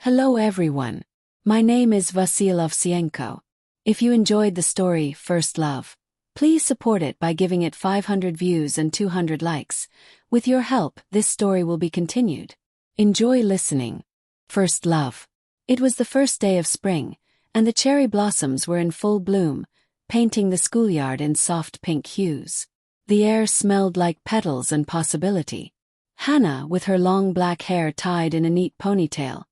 Hello everyone. My name is Vasil Ovsienko. If you enjoyed the story First Love, please support it by giving it 500 views and 200 likes. With your help, this story will be continued. Enjoy listening. First Love. It was the first day of spring, and the cherry blossoms were in full bloom, painting the schoolyard in soft pink hues. The air smelled like petals and possibility. Hannah, with her long black hair tied in a neat ponytail,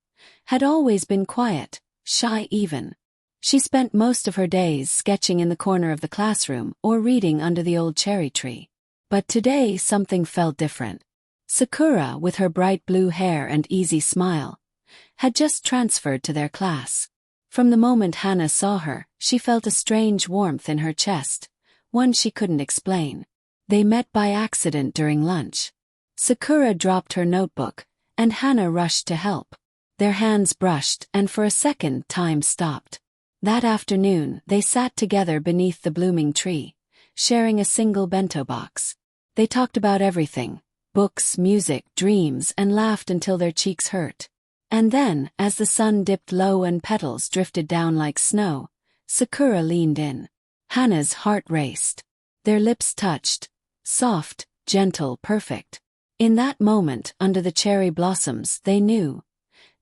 had always been quiet, shy even. She spent most of her days sketching in the corner of the classroom or reading under the old cherry tree. But today something felt different. Sakura, with her bright blue hair and easy smile, had just transferred to their class. From the moment Hannah saw her, she felt a strange warmth in her chest, one she couldn't explain. They met by accident during lunch. Sakura dropped her notebook, and Hannah rushed to help. Their hands brushed, and for a second time stopped. That afternoon, they sat together beneath the blooming tree, sharing a single bento box. They talked about everything: books, music, dreams, and laughed until their cheeks hurt. And then, as the sun dipped low and petals drifted down like snow, Sakura leaned in. Hannah's heart raced. Their lips touched. Soft, gentle, perfect. In that moment, under the cherry blossoms, they knew.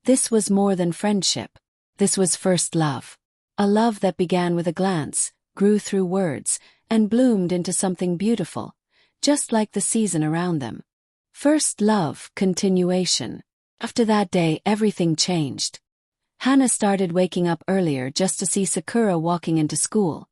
This was more than friendship. This was first love. A love that began with a glance, grew through words, and bloomed into something beautiful, just like the season around them. First love, continuation. After that day, everything changed. Hannah started waking up earlier just to see Sakura walking into school,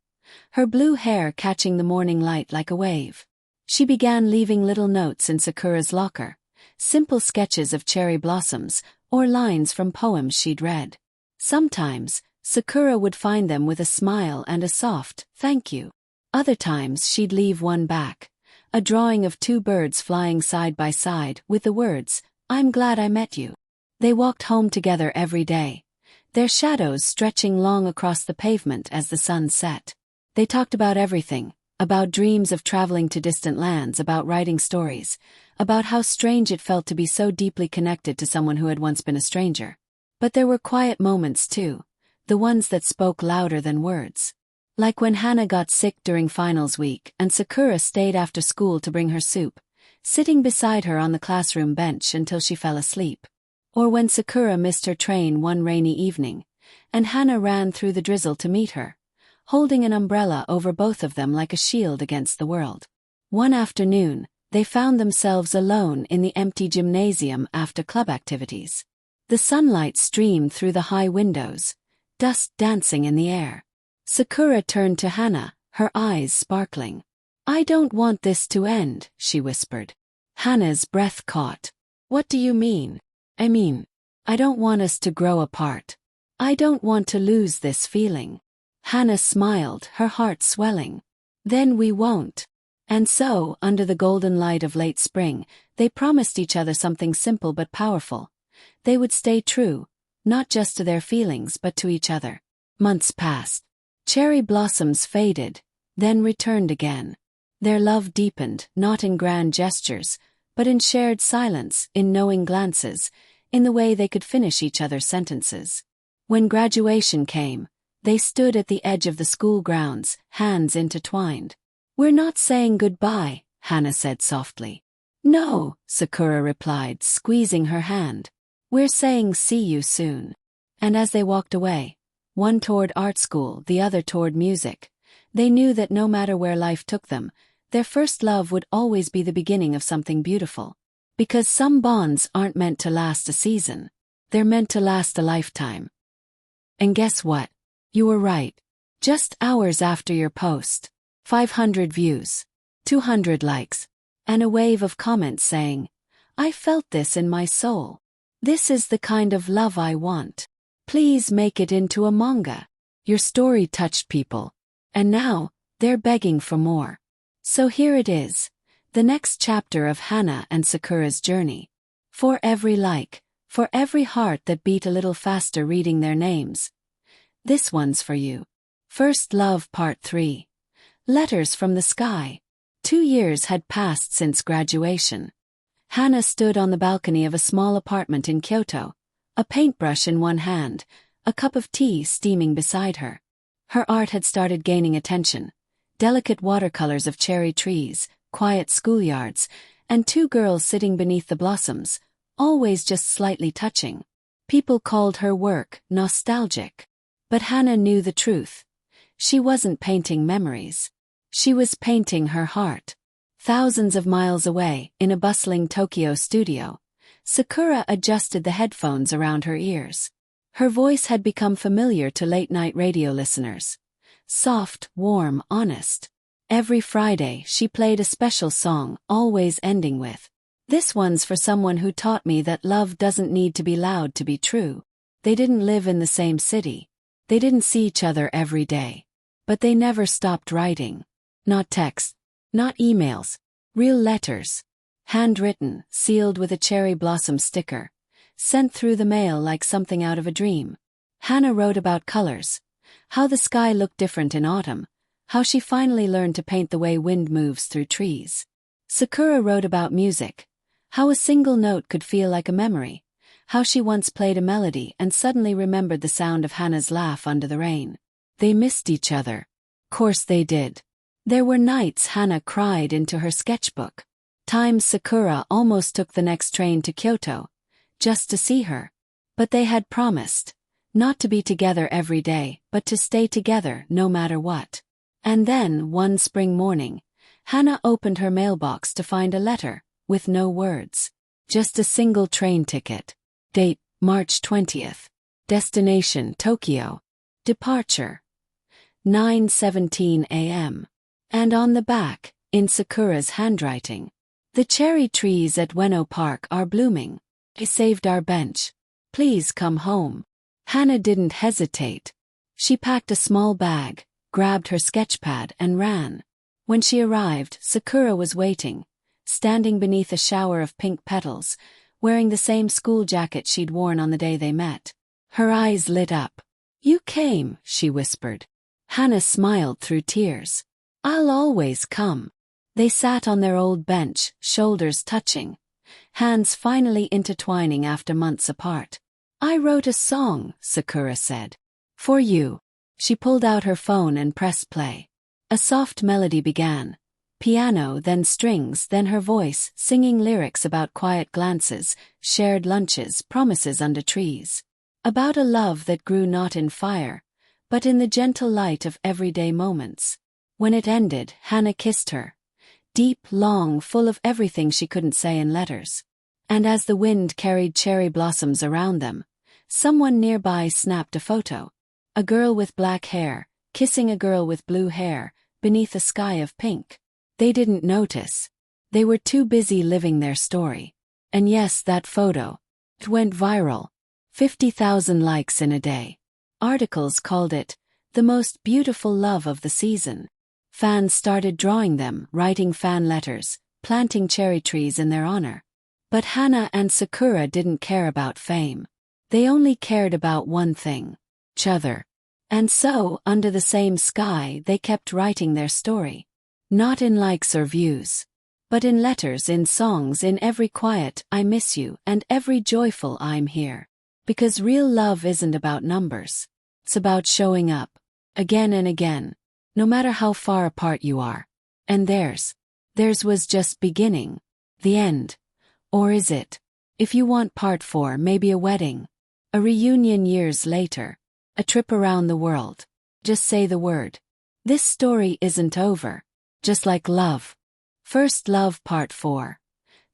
her blue hair catching the morning light like a wave. She began leaving little notes in Sakura's locker, simple sketches of cherry blossoms, or lines from poems she'd read. Sometimes, Sakura would find them with a smile and a soft, "thank you." Other times she'd leave one back, a drawing of two birds flying side by side with the words, "I'm glad I met you." They walked home together every day, their shadows stretching long across the pavement as the sun set. They talked about everything, about dreams of traveling to distant lands, about writing stories, about how strange it felt to be so deeply connected to someone who had once been a stranger. But there were quiet moments too, the ones that spoke louder than words. Like when Hannah got sick during finals week and Sakura stayed after school to bring her soup, sitting beside her on the classroom bench until she fell asleep. Or when Sakura missed her train one rainy evening, and Hannah ran through the drizzle to meet her, holding an umbrella over both of them like a shield against the world. One afternoon, they found themselves alone in the empty gymnasium after club activities. The sunlight streamed through the high windows, dust dancing in the air. Sakura turned to Hannah, her eyes sparkling. "I don't want this to end," she whispered. Hannah's breath caught. "What do you mean?" I don't want us to grow apart. I don't want to lose this feeling." Hannah smiled, her heart swelling. "Then we won't." And so, under the golden light of late spring, they promised each other something simple but powerful. They would stay true, not just to their feelings but to each other. Months passed. Cherry blossoms faded, then returned again. Their love deepened, not in grand gestures, but in shared silence, in knowing glances, in the way they could finish each other's sentences. When graduation came, they stood at the edge of the school grounds, hands intertwined. "We're not saying goodbye," Hannah said softly. "No," Sakura replied, squeezing her hand. "We're saying see you soon." And as they walked away, one toward art school, the other toward music, they knew that no matter where life took them, their first love would always be the beginning of something beautiful. Because some bonds aren't meant to last a season. They're meant to last a lifetime. And guess what? You were right. Just hours after your post, 500 views, 200 likes, and a wave of comments saying, "I felt this in my soul. This is the kind of love I want. Please make it into a manga." Your story touched people. And now, they're begging for more. So here it is, the next chapter of Hannah and Sakura's journey. For every like, for every heart that beat a little faster reading their names, this one's for you. First Love Part 3. Letters from the Sky. 2 years had passed since graduation. Hannah stood on the balcony of a small apartment in Kyoto, a paintbrush in one hand, a cup of tea steaming beside her. Her art had started gaining attention. Delicate watercolors of cherry trees, quiet schoolyards, and two girls sitting beneath the blossoms, always just slightly touching. People called her work nostalgic. But Hannah knew the truth. She wasn't painting memories. She was painting her heart. Thousands of miles away, in a bustling Tokyo studio, Sakura adjusted the headphones around her ears. Her voice had become familiar to late-night radio listeners. Soft, warm, honest. Every Friday she played a special song, always ending with, "This one's for someone who taught me that love doesn't need to be loud to be true." They didn't live in the same city. They didn't see each other every day. But they never stopped writing. Not texts, not emails, real letters. Handwritten, sealed with a cherry blossom sticker, sent through the mail like something out of a dream. Hannah wrote about colors, how the sky looked different in autumn, how she finally learned to paint the way wind moves through trees. Sakura wrote about music, how a single note could feel like a memory, how she once played a melody and suddenly remembered the sound of Hannah's laugh under the rain. They missed each other. Course they did. There were nights Hannah cried into her sketchbook. Times Sakura almost took the next train to Kyoto, just to see her. But they had promised, not to be together every day, but to stay together no matter what. And then, one spring morning, Hannah opened her mailbox to find a letter, with no words. Just a single train ticket. Date, March 20th. Destination, Tokyo. Departure, 9:17 a.m. And on the back, in Sakura's handwriting, "The cherry trees at Ueno Park are blooming. I saved our bench. Please come home." Hannah didn't hesitate. She packed a small bag, grabbed her sketchpad and ran. When she arrived, Sakura was waiting, standing beneath a shower of pink petals, wearing the same school jacket she'd worn on the day they met. Her eyes lit up. "You came," she whispered. Hannah smiled through tears. "I'll always come." They sat on their old bench, shoulders touching, hands finally intertwining after months apart. "I wrote a song," Sakura said. "For you." She pulled out her phone and pressed play. A soft melody began. Piano, then strings, then her voice, singing lyrics about quiet glances, shared lunches, promises under trees. About a love that grew not in fire, but in the gentle light of everyday moments. When it ended, Hannah kissed her. Deep, long, full of everything she couldn't say in letters. And as the wind carried cherry blossoms around them, someone nearby snapped a photo. A girl with black hair, kissing a girl with blue hair, beneath a sky of pink. They didn't notice. They were too busy living their story. And yes, that photo. It went viral. 50,000 likes in a day. Articles called it, "the most beautiful love of the season." Fans started drawing them, writing fan letters, planting cherry trees in their honor. But Hannah and Sakura didn't care about fame. They only cared about one thing: each other. And so, under the same sky, they kept writing their story. Not in likes or views, but in letters, in songs, in every quiet "I miss you" and every joyful "I'm here." Because real love isn't about numbers. It's about showing up, again and again, no matter how far apart you are. And theirs was just beginning. The end. Or is it? If you want part 4, maybe a wedding. A reunion years later. A trip around the world. Just say the word. This story isn't over. Just like love. First Love Part 4.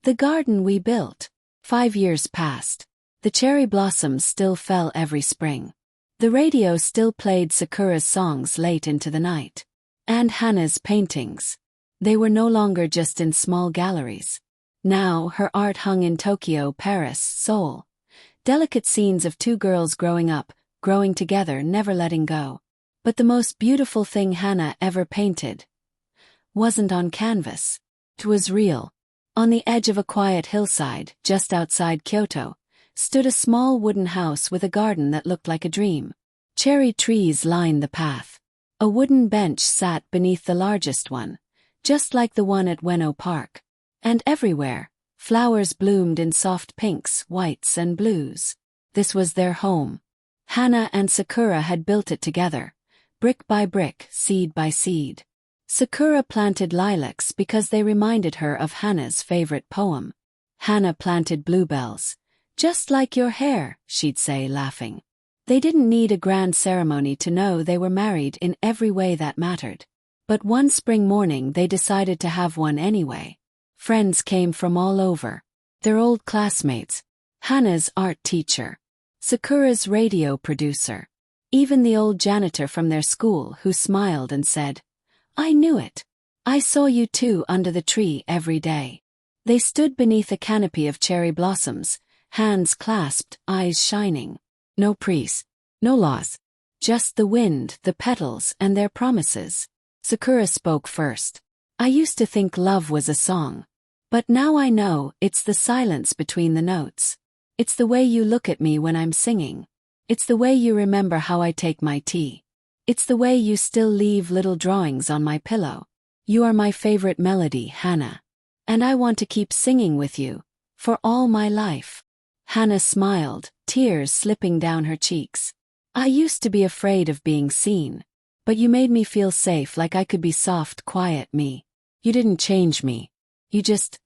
The garden we built. 5 years passed. The cherry blossoms still fell every spring. The radio still played Sakura's songs late into the night. And Hannah's paintings. They were no longer just in small galleries. Now her art hung in Tokyo, Paris, Seoul. Delicate scenes of two girls growing up, growing together, never letting go. But the most beautiful thing Hannah ever painted wasn't on canvas. It was real. On the edge of a quiet hillside, just outside Kyoto, stood a small wooden house with a garden that looked like a dream. Cherry trees lined the path. A wooden bench sat beneath the largest one, just like the one at Ueno Park. And everywhere, flowers bloomed in soft pinks, whites and blues. This was their home. Hana and Sakura had built it together, brick by brick, seed by seed. Sakura planted lilacs because they reminded her of Hana's favorite poem. Hana planted bluebells. Just like your hair, she'd say, laughing. They didn't need a grand ceremony to know they were married in every way that mattered. But one spring morning they decided to have one anyway. Friends came from all over. Their old classmates, Hana's art teacher, Sakura's radio producer, even the old janitor from their school who smiled and said, "I knew it. I saw you two under the tree every day." They stood beneath a canopy of cherry blossoms, hands clasped, eyes shining. No priest, no laws. Just the wind, the petals, and their promises. Sakura spoke first. "I used to think love was a song. But now I know it's the silence between the notes. It's the way you look at me when I'm singing. It's the way you remember how I take my tea. It's the way you still leave little drawings on my pillow. You are my favorite melody, Hana. And I want to keep singing with you, for all my life." Hana smiled, tears slipping down her cheeks. "I used to be afraid of being seen. But you made me feel safe, like I could be soft, quiet me. You didn't change me. You just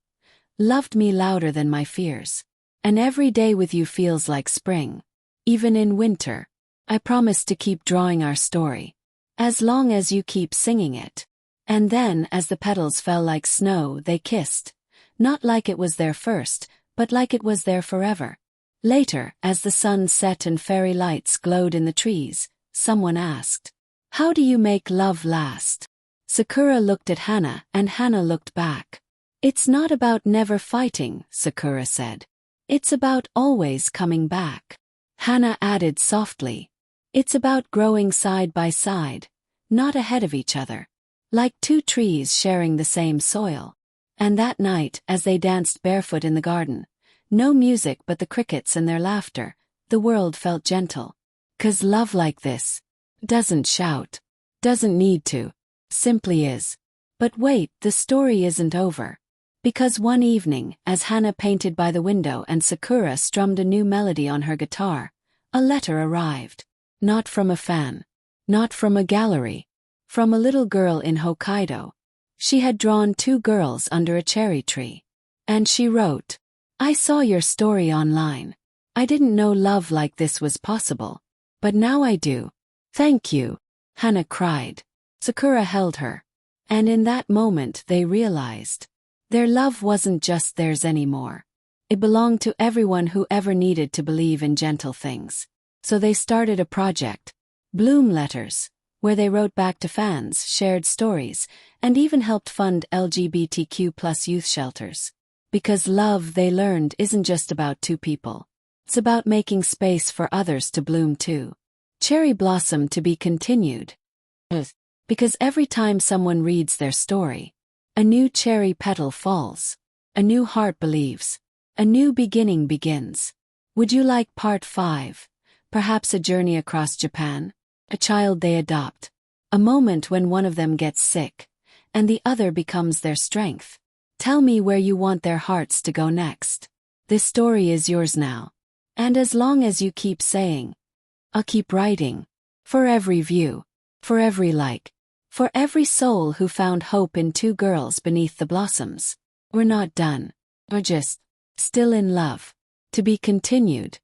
loved me louder than my fears. And every day with you feels like spring. Even in winter. I promise to keep drawing our story. As long as you keep singing it." And then, as the petals fell like snow, they kissed. Not like it was their first, but like it was there forever. Later, as the sun set and fairy lights glowed in the trees, someone asked, "How do you make love last?" Sakura looked at Hana, and Hana looked back. "It's not about never fighting," Sakura said. "It's about always coming back." Hana added softly, "It's about growing side by side, not ahead of each other. Like two trees sharing the same soil." And that night, as they danced barefoot in the garden, no music but the crickets and their laughter, the world felt gentle. 'Cause love like this doesn't shout, doesn't need to, simply is. But wait, the story isn't over. Because one evening, as Hana painted by the window and Sakura strummed a new melody on her guitar, a letter arrived. Not from a fan. Not from a gallery. From a little girl in Hokkaido. She had drawn two girls under a cherry tree. And she wrote, "I saw your story online. I didn't know love like this was possible. But now I do. Thank you." Hana cried. Sakura held her. And in that moment they realized. Their love wasn't just theirs anymore. It belonged to everyone who ever needed to believe in gentle things. So they started a project, Bloom Letters, where they wrote back to fans, shared stories, and even helped fund LGBTQ+ youth shelters. Because love, they learned, isn't just about two people. It's about making space for others to bloom too. Cherry blossom to be continued. Because every time someone reads their story, a new cherry petal falls. A new heart believes. A new beginning begins. Would you like part 5? Perhaps a journey across Japan? A child they adopt. A moment when one of them gets sick, and the other becomes their strength. Tell me where you want their hearts to go next. This story is yours now. And as long as you keep saying, I'll keep writing. For every view. For every like. For every soul who found hope in two girls beneath the blossoms. We're not done. We're just still in love. To be continued.